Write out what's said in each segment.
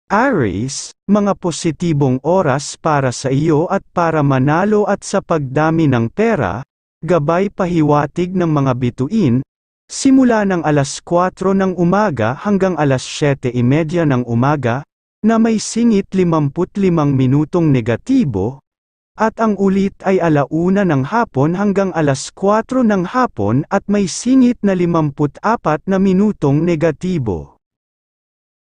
Aries, mga positibong oras para sa iyo at para manalo at sa pagdami ng pera, gabay pahiwatig ng mga bituin, simula ng alas 4 ng umaga hanggang alas 7:30 ng umaga, na may singit 55 minutong negatibo, at ang ulit ay 1:00 ng hapon hanggang alas 4 ng hapon at may singit na 54 na minutong negatibo.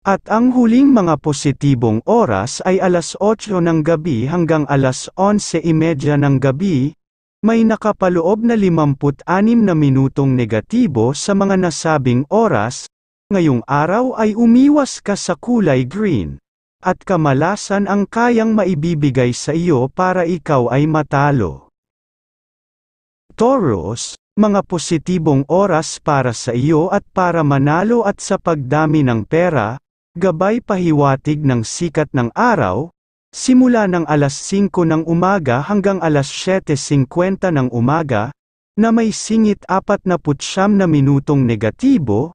At ang huling mga positibong oras ay alas 8 ng gabi hanggang alas 11:30 ng gabi, may nakapaloob na 56 na minutong negatibo sa mga nasabing oras. Ngayong araw ay umiwas ka sa kulay green, at kamalasan ang kayang maibibigay sa iyo para ikaw ay matalo. Taurus, mga positibong oras para sa iyo at para manalo at sa pagdami ng pera, gabay pahiwatig ng sikat ng araw, simula ng alas 5 ng umaga hanggang alas 7:50 ng umaga, na may singit 49 na minutong negatibo,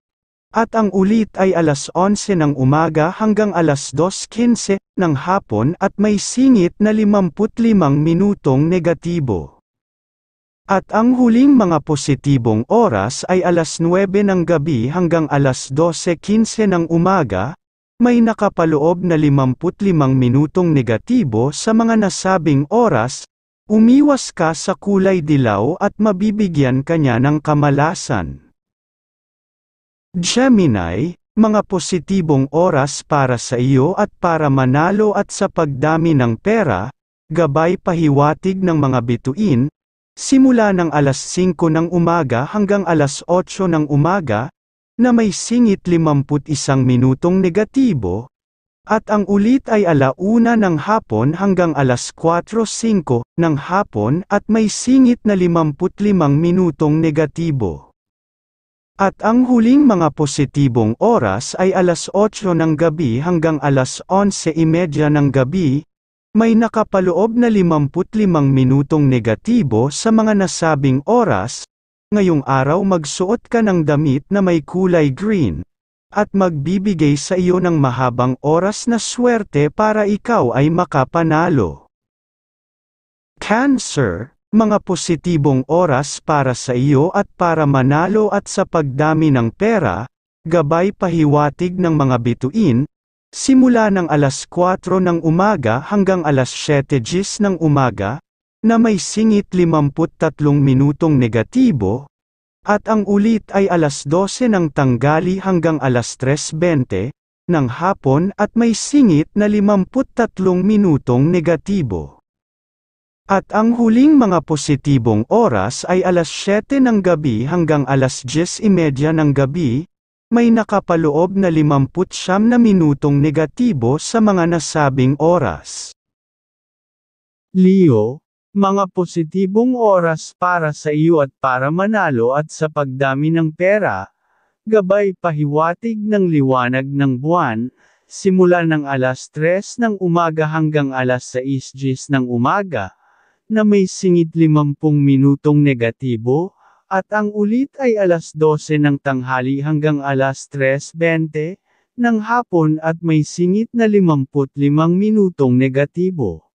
at ang ulit ay alas 11 ng umaga hanggang alas 2:15 ng hapon at may singit na 55 minutong negatibo. At ang huling mga positibong oras ay alas 9 ng gabi hanggang alas 12:15 ng umaga, may nakapaloob na 55 minutong negatibo sa mga nasabing oras. Umiwas ka sa kulay dilaw at mabibigyan ka niya ng kamalasan. Gemini, mga positibong oras para sa iyo at para manalo at sa pagdami ng pera, gabay pahiwatig ng mga bituin, simula ng alas 5 ng umaga hanggang alas 8 ng umaga, na may singit 51 minutong negatibo, at ang ulit ay 1:00 ng hapon hanggang alas 4:05 ng hapon at may singit na 55 minutong negatibo. At ang huling mga positibong oras ay alas 8 ng gabi hanggang alas 11:30 ng gabi, may nakapaloob na 55 minutong negatibo sa mga nasabing oras. Ngayong araw magsuot ka ng damit na may kulay green, at magbibigay sa iyo ng mahabang oras na swerte para ikaw ay makapanalo. Cancer, mga positibong oras para sa iyo at para manalo at sa pagdami ng pera, gabay pahiwatig ng mga bituin, simula ng alas 4 ng umaga hanggang alas 7:10 ng umaga, na may singit 53 minutong negatibo, at ang ulit ay alas 12 ng tanggali hanggang alas 3:20 ng hapon at may singit na 53 minutong negatibo. At ang huling mga positibong oras ay alas 7 ng gabi hanggang alas 10:30 ng gabi, may nakapaloob na 59 na minutong negatibo sa mga nasabing oras. Leo, mga positibong oras para sa iyo at para manalo at sa pagdami ng pera, gabay pahiwatig ng liwanag ng buwan, simula ng alas 3 ng umaga hanggang alas 6:10 ng umaga, na may singit 50 minutong negatibo, at ang ulit ay alas 12 ng tanghali hanggang alas 3:20 ng hapon at may singit na 55 minutong negatibo.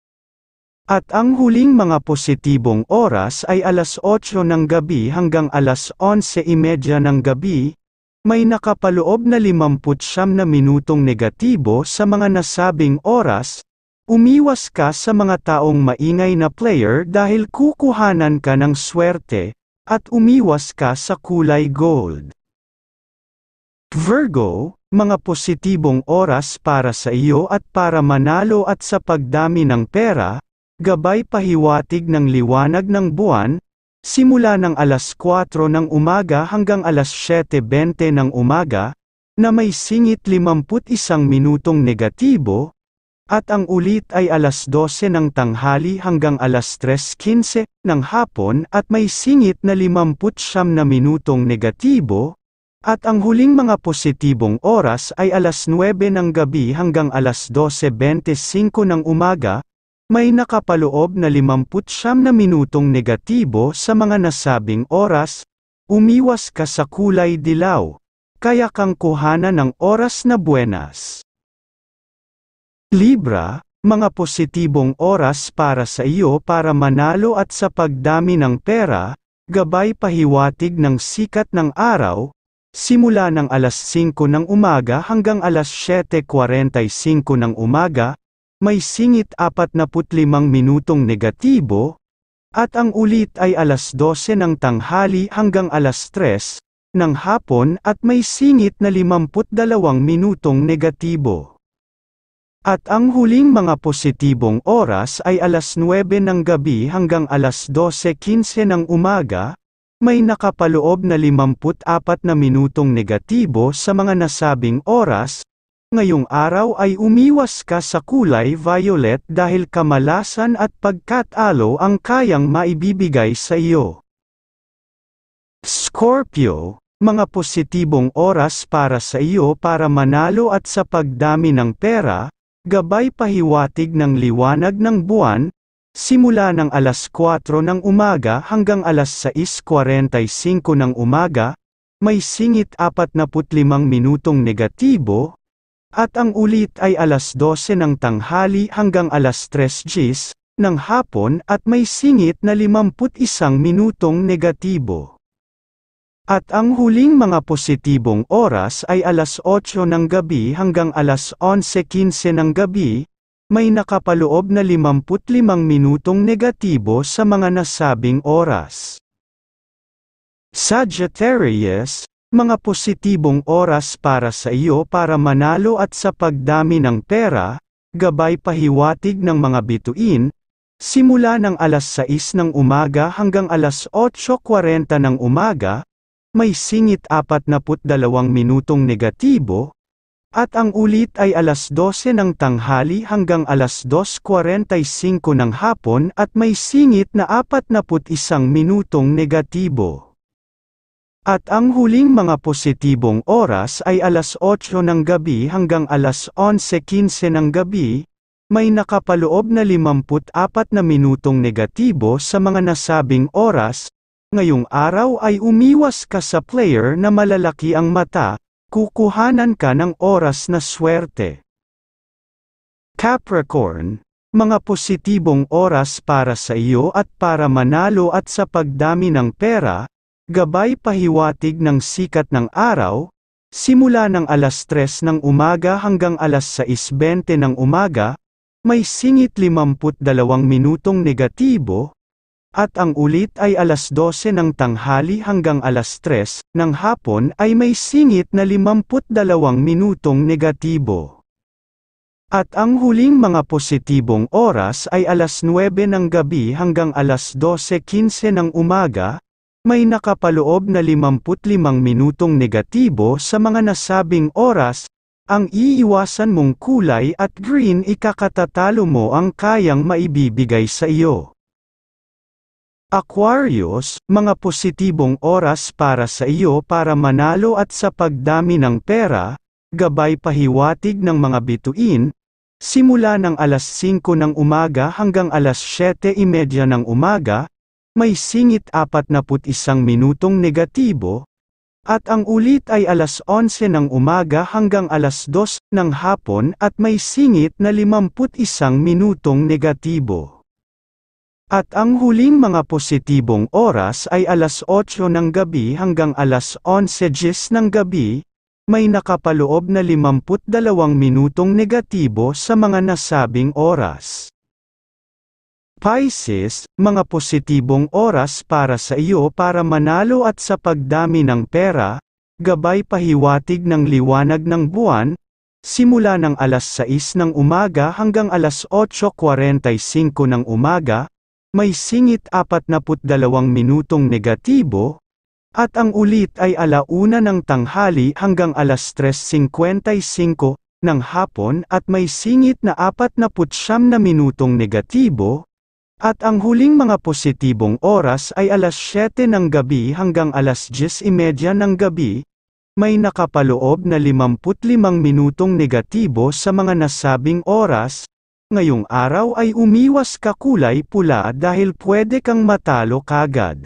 At ang huling mga positibong oras ay alas 8 ng gabi hanggang alas 11:30 ng gabi, may nakapaloob na 59 na minutong negatibo sa mga nasabing oras. Umiwas ka sa mga taong maingay na player dahil kukuhanan ka ng swerte, at umiwas ka sa kulay gold. Virgo, mga positibong oras para sa iyo at para manalo at sa pagdami ng pera, gabay pahiwatig ng liwanag ng buwan, simula ng alas 4 ng umaga hanggang alas 7:20 ng umaga, na may singit 51 minutong negatibo, at ang ulit ay alas 12 ng tanghali hanggang alas 3:15 ng hapon at may singit na 59 na minutong negatibo, at ang huling mga positibong oras ay alas 9 ng gabi hanggang alas 12:25 ng umaga, may nakapaloob na 59 na minutong negatibo sa mga nasabing oras. Umiwas ka sa kulay dilaw, kaya kang kuhanan ng oras na buenas. Libra, mga positibong oras para sa iyo para manalo at sa pagdami ng pera, gabay pahiwatig ng sikat ng araw, simula ng alas 5 ng umaga hanggang alas 7:45 ng umaga, may singit 45 minutong negatibo, at ang ulit ay alas 12 ng tanghali hanggang alas 3 ng hapon at may singit na 52 minutong negatibo. At ang huling mga positibong oras ay alas 9 ng gabi hanggang alas 12:15 ng umaga, may nakapaloob na 54 na minutong negatibo sa mga nasabing oras. Ngayong araw ay umiwas ka sa kulay violet dahil kamalasan at pagkatalo ang kayang maibibigay sa iyo. Scorpio, mga positibong oras para sa iyo para manalo at sa pagdami ng pera, gabay pahiwatig ng liwanag ng buwan, simula ng alas 4 ng umaga hanggang alas 6:45 ng umaga, may singit 45 minutong negatibo, at ang ulit ay alas 12 ng tanghali hanggang alas 3:00 ng hapon at may singit na 51 minutong negatibo. At ang huling mga positibong oras ay alas 8 ng gabi hanggang alas 11:15 ng gabi, may nakapaloob na 55 minutong negatibo sa mga nasabing oras. Sagittarius, mga positibong oras para sa iyo para manalo at sa pagdami ng pera, gabay pahiwatig ng mga bituin, simula ng alas 6 ng umaga hanggang alas 8:40 ng umaga, may singit 42 minutong negatibo, at ang ulit ay alas 12 ng tanghali hanggang alas 2:45 ng hapon at may singit na 41 minutong negatibo. At ang huling mga positibong oras ay alas 8 ng gabi hanggang alas 11:15 ng gabi, may nakapaloob na 54 na minutong negatibo sa mga nasabing oras. Ngayong araw ay umiwas ka sa player na malalaki ang mata, kukuhanan ka ng oras na swerte. Capricorn, mga positibong oras para sa iyo at para manalo at sa pagdami ng pera, gabay pahiwatig ng sikat ng araw, simula ng alas 3 ng umaga hanggang alas 6:20 ng umaga, may singit 52 minutong negatibo, at ang ulit ay alas 12 ng tanghali hanggang alas 3 ng hapon ay may singit na 52 minutong negatibo. At ang huling mga positibong oras ay alas 9 ng gabi hanggang alas 12:15 ng umaga, may nakapaloob na 55 minutong negatibo sa mga nasabing oras. Ang iiwasan mong kulay at green ikakatatalo mo ang kayang maibibigay sa iyo. Aquarius, mga positibong oras para sa iyo para manalo at sa pagdami ng pera, gabay pahiwatig ng mga bituin, simula ng alas 5 ng umaga hanggang alas 7:30 ng umaga, may singit 41 minutong negatibo, at ang ulit ay alas 11 ng umaga hanggang alas 2 ng hapon at may singit na 51 minutong negatibo. At ang huling mga positibong oras ay alas 8 ng gabi hanggang alas 11:10 ng gabi, may nakapaloob na 52 minutong negatibo sa mga nasabing oras. Pisces, mga positibong oras para sa iyo para manalo at sa pagdami ng pera, gabay pahiwatig ng liwanag ng buwan, simula ng alas 6 ng umaga hanggang alas 8:45 ng umaga, may singit 42 minutong negatibo, at ang ulit ay alauna ng tanghali hanggang alas 3:55 ng hapon at may singit na 49 na minutong negatibo, at ang huling mga positibong oras ay alas 7 ng gabi hanggang alas 10:30 ng gabi, may nakapaloob na 55 minutong negatibo sa mga nasabing oras. Ngayong araw ay umiwas ka kulay pula dahil pwede kang matalo kagad.